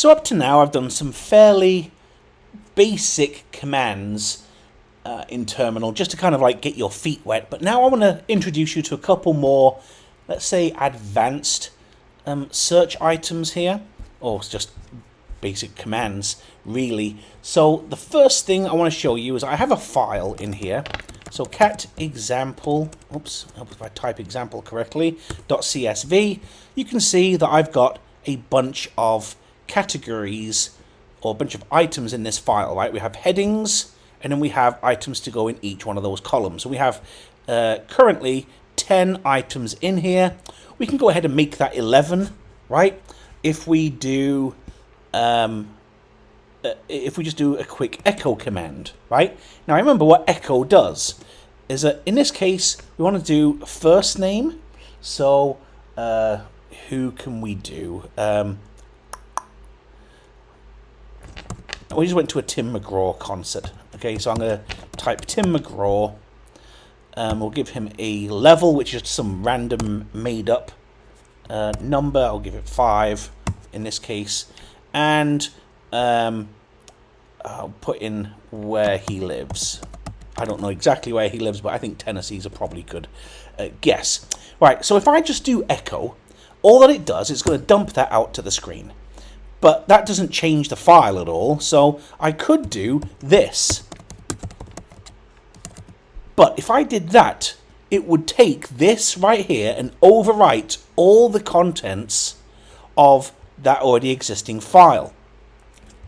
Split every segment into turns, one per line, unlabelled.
So up to now I've done some fairly basic commands in Terminal just to kind of like get your feet wet, but now I want to introduce you to a couple more, let's say, advanced search items here, or just basic commands really. So the first thing I want to show you is I have a file in here. So cat example, oops, I hope if I type example correctly, .csv, you can see that I've got a bunch of categories or a bunch of items in this file, right? We have headings, and then we have items to go in each one of those columns. So we have currently 10 items in here. We can go ahead and make that 11, right? If we do, if we just do a quick echo command, right? Now remember what echo does is that in this case we want to do first name. So who can we do? We just went to a Tim McGraw concert. Okay, so I'm going to type Tim McGraw. We'll give him a level, which is some random made-up number. I'll give it 5 in this case. And I'll put in where he lives. I don't know exactly where he lives, but I think Tennessee's a probably good guess. Right, so if I just do echo, all that it does is going to dump that out to the screen. But that doesn't change the file at all, so I could do this. But if I did that, it would take this right here and overwrite all the contents of that already existing file.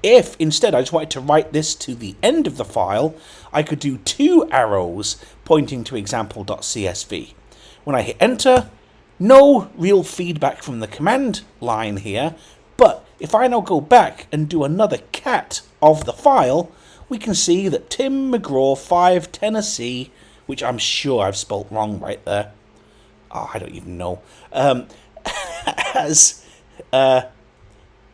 If instead I just wanted to write this to the end of the file, I could do 2 arrows pointing to example.csv. When I hit enter, no real feedback from the command line here, but if I now go back and do another cat of the file, we can see that Tim McGraw 5 Tennessee, which I'm sure I've spelt wrong right there. Oh, I don't even know. Has, you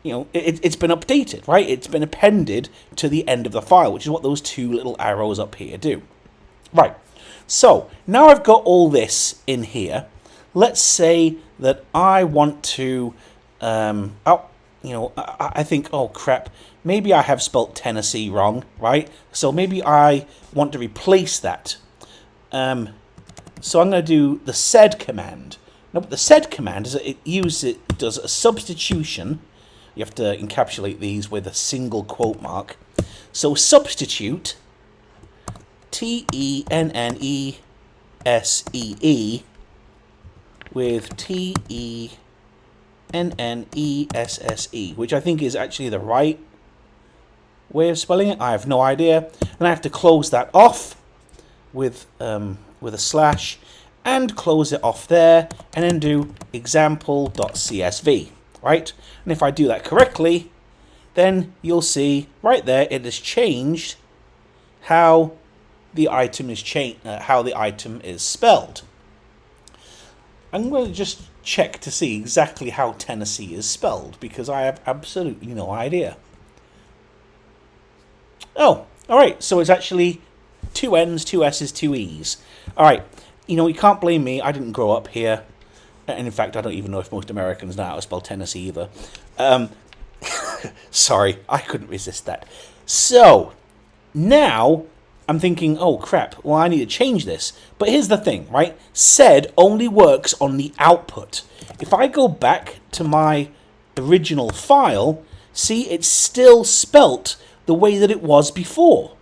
know, it's been updated, right? It's been appended to the end of the file, which is what those 2 little arrows up here do. Right. So now I've got all this in here. Let's say that I want to, I think, oh crap, maybe I have spelt Tennessee wrong, right? So maybe I want to replace that. So I'm going to do the sed command. Now, what the sed command is, it does a substitution. You have to encapsulate these with a single quote mark. So substitute Tennessee with Tennesse, which I think is actually the right way of spelling it. I have no idea. And I have to close that off with a slash and close it off there, and then do example.csv, right? And if I do that correctly, then you'll see right there it has changed how the item is spelled. I'm going to just check to see exactly how Tennessee is spelled, because I have absolutely no idea. Oh, all right, so it's actually 2 N's, 2 S's, 2 E's. All right, you know, you can't blame me. I didn't grow up here. And in fact, I don't even know if most Americans know how to spell Tennessee either. Sorry, I couldn't resist that. So, now I'm thinking, oh crap, well I need to change this. But here's the thing, right? Sed only works on the output. If I go back to my original file, see, it's still spelt the way that it was before.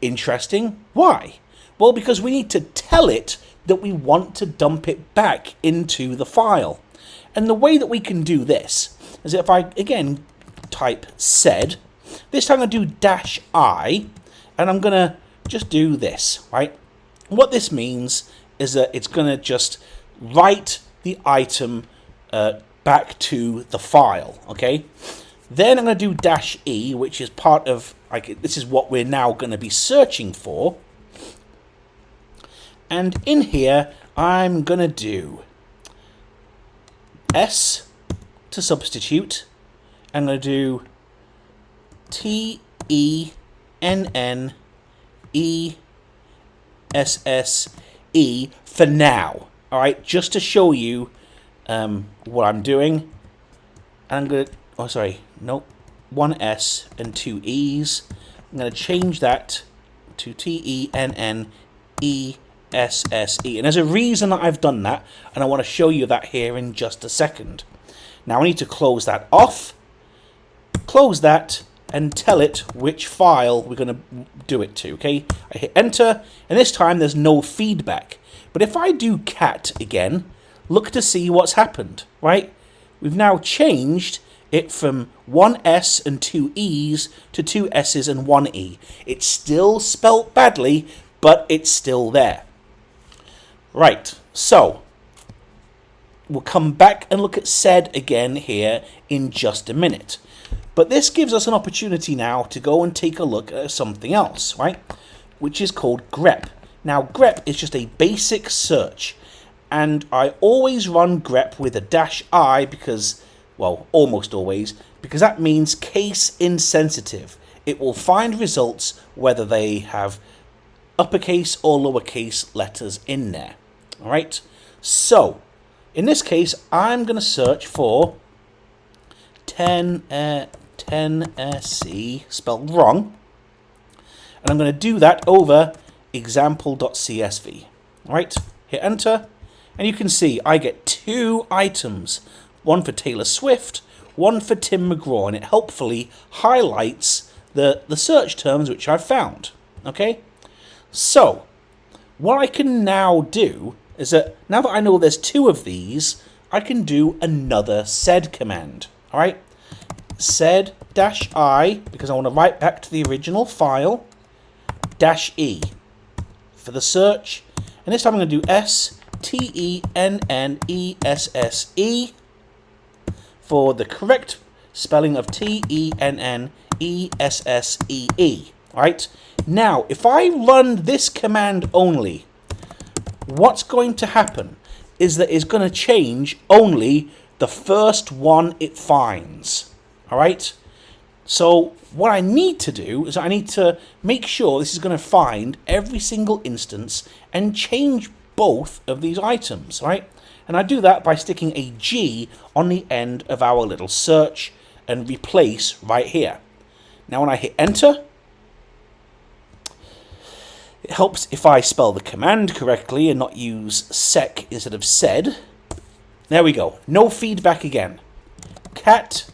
Interesting. Why? Well, because we need to tell it that we want to dump it back into the file. And the way that we can do this is if I, again, type sed, this time I'm going to do -i, and I'm going to just do this, right? What this means is that it's going to just write the item back to the file, okay? Then I'm going to do -e, which is part of, like, this is what we're now going to be searching for. And in here, I'm going to do S to substitute. I'm going to do Tennesse for now. All right, just to show you what I'm doing. And I'm going to, oh sorry, nope, one S and two E's. I'm going to change that to TENNESSE. And there's a reason that I've done that, and I want to show you that here in just a second. Now I need to close that off, close that, and tell it which file we're going to do it to, okay? I hit enter, and this time there's no feedback. But if I do cat again, look to see what's happened, right? We've now changed it from one S and two E's to two S's and one E. It's still spelt badly, but it's still there. Right, so we'll come back and look at sed again here in just a minute. But this gives us an opportunity now to go and take a look at something else, right? Which is called grep. Now, grep is just a basic search. And I always run grep with a -I because, well, almost always, because that means case insensitive. It will find results whether they have uppercase or lowercase letters in there. All right? So, in this case, I'm going to search for 10SE, spelled wrong. And I'm going to do that over example.csv. All right? Hit enter. And you can see I get two items, one for Taylor Swift, one for Tim McGraw, and it helpfully highlights the search terms which I've found. Okay? So, what I can now do is that now that I know there's two of these, I can do another sed command. Alright? Sed-I, because I want to write back to the original file, -E for the search. And this time I'm going to do STENNESSE for the correct spelling of TENNESSEE. Alright? Now, if I run this command only, what's going to happen is that it's going to change only the first one it finds. Alright? So, what I need to do is I need to make sure this is going to find every single instance and change both of these items, right? And I do that by sticking a G on the end of our little search and replace right here. Now when I hit enter, it helps if I spell the command correctly and not use sec instead of sed. There we go. No feedback again. Cat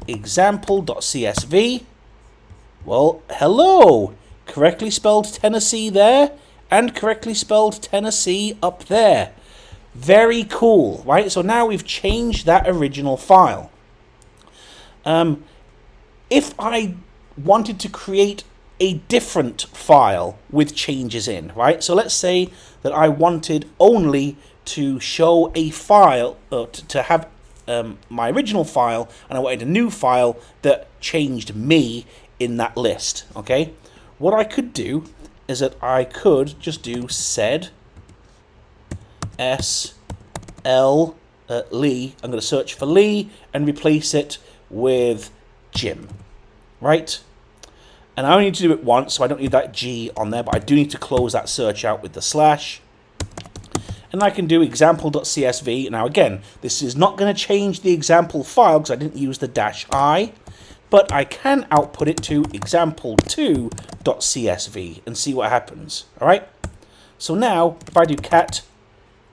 example.csv. Well, hello. Correctly spelled Tennessee there and correctly spelled Tennessee up there. Very cool, right? So now we've changed that original file. If I wanted to create a different file with changes in, right? So let's say that I wanted only to show a file, to have my original file, and I wanted a new file that changed me in that list, okay? What I could do is that I could just do sed SL Lee. I'm going to search for Lee and replace it with Jim, right? And I only need to do it once, so I don't need that G on there, but I do need to close that search out with the slash. And I can do example.csv. Now again, this is not going to change the example file because I didn't use the -I, but I can output it to example2.csv and see what happens. All right? So now, if I do cat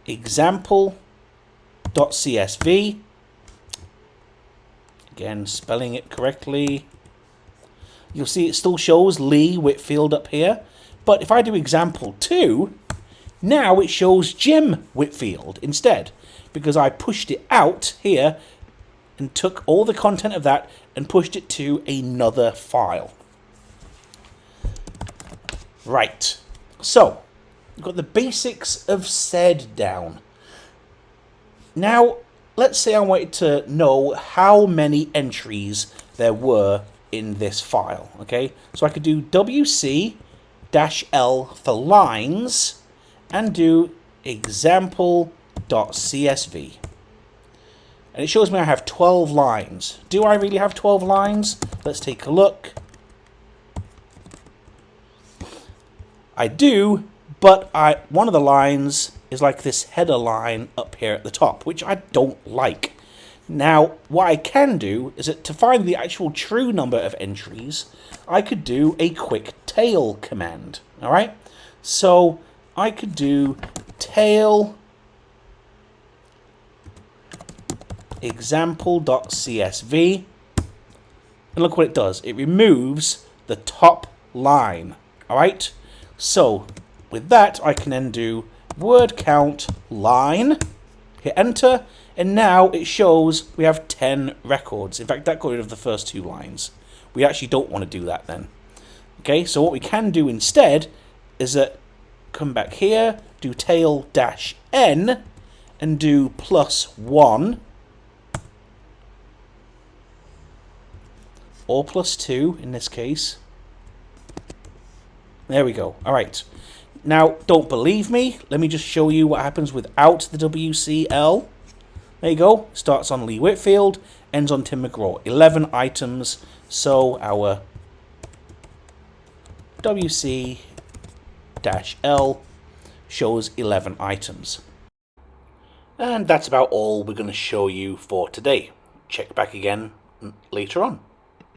example.csv, again, spelling it correctly, you'll see it still shows Lee Whitfield up here. But if I do example2, now it shows Jim Whitfield instead, because I pushed it out here and took all the content of that and pushed it to another file. Right, so we've got the basics of sed down. Now, let's say I wanted to know how many entries there were in this file, okay? So I could do WC-L for lines and do example.csv. And it shows me I have 12 lines. Do I really have 12 lines? Let's take a look. I do, but one of the lines is like this header line up here at the top, which I don't like. Now, what I can do is that to find the actual true number of entries, I could do a quick tail command. All right, so I could do tail example.csv, and look what it does. It removes the top line. All right, so with that, I can then do word count line, hit enter, and now it shows we have 10 records. In fact, that got rid of the first 2 lines. We actually don't want to do that then. Okay, so what we can do instead is that come back here, do tail dash n, and do +1 or +2 in this case. There we go. All right. Now, don't believe me. Let me just show you what happens without the WCL. There you go. Starts on Lee Whitfield, ends on Tim McGraw. 11 items. So our WC-L shows 11 items. And that's about all we're going to show you for today. Check back again later on.